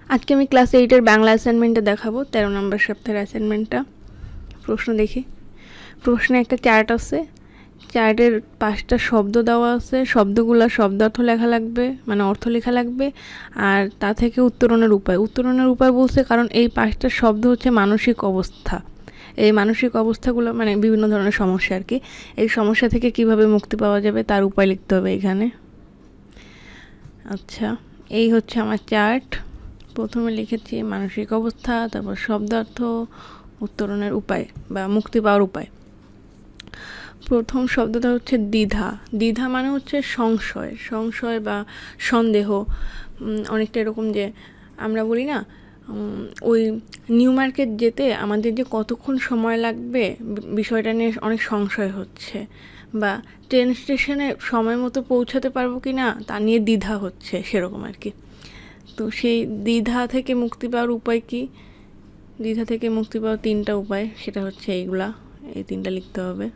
আজকে আমি ক্লাস 8-এর বাংলা অ্যাসাইনমেন্টটা দেখাবো, 13 নম্বর সপ্তাহের অ্যাসাইনমেন্টটা। প্রশ্ন দেখি। প্রশ্নে একটা চার্ট আছে, চার্টের 5টা শব্দ দেওয়া আছে, শব্দগুলো শব্দার্থ লেখা লাগবে, মানে অর্থ লেখা লাগবে, আর তা থেকে উত্তরণের উপায় বলছে, কারণ এই 5টা শব্দ হচ্ছে মানসিক অবস্থা। এই মানসিক অবস্থাগুলো মানে বিভিন্ন ধরনের সমস্যা আর কি। এই সমস্যা থেকে কিভাবে মুক্তি পাওয়া যাবে তার উপায় লিখতে হবে এখানে। আচ্ছা, এই হচ্ছে আমার চার্ট। প্রথমে লিখেছি মানসিক অবস্থা, তারপর শব্দার্থ, উত্তরণের উপায় বা মুক্তি পাওয়ার উপায়। প্রথম শব্দটা হচ্ছে দ্বিধা। দ্বিধা মানে হচ্ছে সংশয় বা সন্দেহ। অনেকটা এরকম যে আমরা বলি না, ওই নিউ মার্কেট যেতে আমাদের যে কতক্ষণ সময় লাগবে বিষয়টা নিয়ে অনেক সংশয় হচ্ছে, বা ট্রেন স্টেশনে সময় মতো পৌঁছাতে পারবো কি না তা নিয়ে দ্বিধা হচ্ছে, সেরকম আর কি। তো সেই দ্বিধা থেকে মুক্তি পাওয়ার উপায় কি? দ্বিধা থেকে মুক্তি পাওয়ার 3টা উপায়, সেটা হচ্ছে এইগুলা, এই 3টা লিখতে হবে।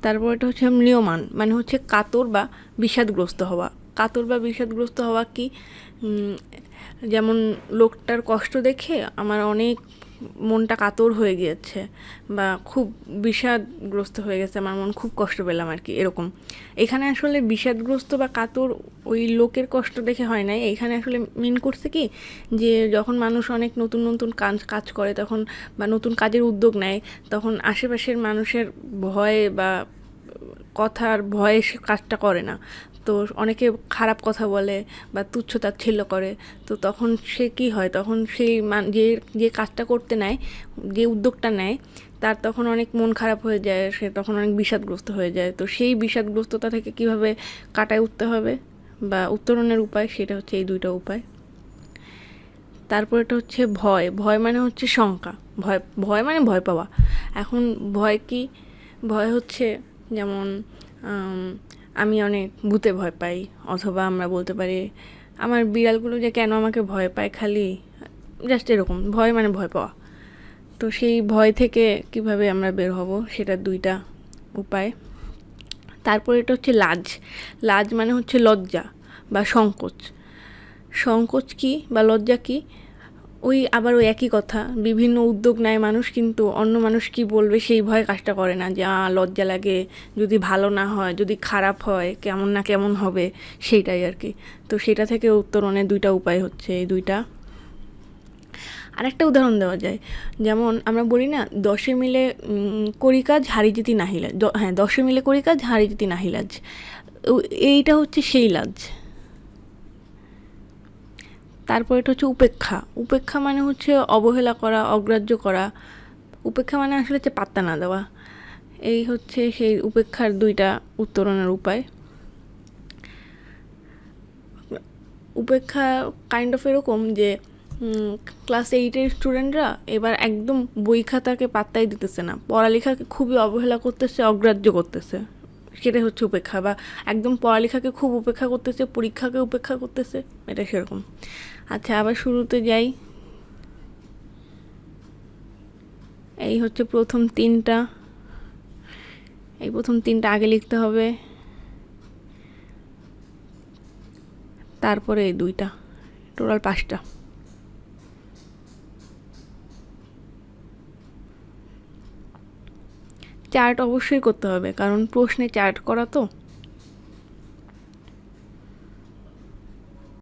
তারপর এটা হচ্ছে ম্রিয়মাণ, মানে হচ্ছে কাতর বা বিষাদগ্রস্ত হওয়া। কাতর বা বিষাদগ্রস্ত হওয়া কি? যেমন লোকটার কষ্ট দেখে আমার অনেক মনটা কাতর হয়ে গিয়েছে, বা খুব বিষাদগ্রস্ত হয়ে গেছে, আমার মন খুব কষ্ট পেলাম আর কি, এরকম। এখানে আসলে বিষাদগ্রস্ত বা কাতর ওই লোকের কষ্ট দেখে হয় নাই, এখানে আসলে মিন করছে কি যে যখন মানুষ অনেক নতুন নতুন কাজ করে তখন, বা নতুন কাজের উদ্যোগ নেয়, তখন আশেপাশের মানুষের ভয় বা কথার ভয়ে সে কাজটা করে না। তো অনেকে খারাপ কথা বলে বা তুচ্ছ-তাচ্ছিল্য করে। তো তখন সে কি হয়, তখন সেই যে কাজটা করতে নেয়, যে উদ্যোগটা নেয়, তার তখন অনেক মন খারাপ হয়ে যায়, সে তখন অনেক বিষাদগ্রস্ত হয়ে যায়। তো সেই বিষাদগ্রস্ততা থেকে কিভাবে কাটায় উঠতে হবে বা উত্তরণের উপায়, সেটা হচ্ছে এই 2টা উপায়। তারপর এটা হচ্ছে ভয় মানে হচ্ছে শঙ্কা। ভয় মানে ভয় পাওয়া। এখন ভয় কি? ভয় হচ্ছে যেমন আমি অনেক ভূতে ভয় পাই, অথবা আমরা বলতে পারি আমার বিড়ালগুলো যে কেন আমাকে ভয় পায় খালি, জাস্ট এরকম। ভয় মানে ভয় পাওয়া। তো সেই ভয় থেকে কিভাবে আমরা বের হব, সেটা 2টা উপায়। তারপর এটা হচ্ছে লাজ মানে হচ্ছে লজ্জা বা সংকোচ কি বা লজ্জা কি? আবার ওই একই কথা, বিভিন্ন উদ্যোগ নেয় মানুষ, কিন্তু অন্য মানুষ কি বলবে সেই ভয়ে কাজটা করে না, যে লজ্জা লাগে, যদি ভালো না হয়, যদি খারাপ হয়, কেমন হবে, সেইটাই আর কি। তো সেটা থেকে উত্তরণের 2টা উপায় হচ্ছে এই 2টা। আরেকটা উদাহরণ দেওয়া যায়, যেমন আমরা বলি না, 10 মিলে করি কাজ হারি জিতি নাহি লাজ। হ্যাঁ, 10 মিলে করি কাজ হারি জিতি নাহি লাজ। এইটা হচ্ছে সেই লাজ। তারপর এটা হচ্ছে উপেক্ষা মানে হচ্ছে অবহেলা করা, অগ্রাহ্য করা। উপেক্ষা মানে আসলে হচ্ছে পাত্তা না দেওয়া। এই হচ্ছে সেই উপেক্ষার 2টা উত্তরণের উপায়। উপেক্ষা কাইন্ড অফ এরকম যে ক্লাস 8-এর স্টুডেন্টরা এবার একদম বই খাতাকে পাত্তাই দিতেছে না, পড়ালেখাকে খুবই অবহেলা করতেছে, অগ্রাহ্য করতেছে, সেটাই হচ্ছে উপেক্ষা। বা একদম পড়ালেখাকে খুব উপেক্ষা করতেছে, পরীক্ষাকে উপেক্ষা করতেছে, এটা সেরকম। আচ্ছা, আবার শুরুতে যাই। এই হচ্ছে প্রথম 3টা, এই প্রথম 3টা আগে লিখতে হবে, তারপরে এই 2টা, টোটাল 5টা। চার্ট অবশ্যই করতে হবে, কারণ প্রশ্নে চার্ট করা তো।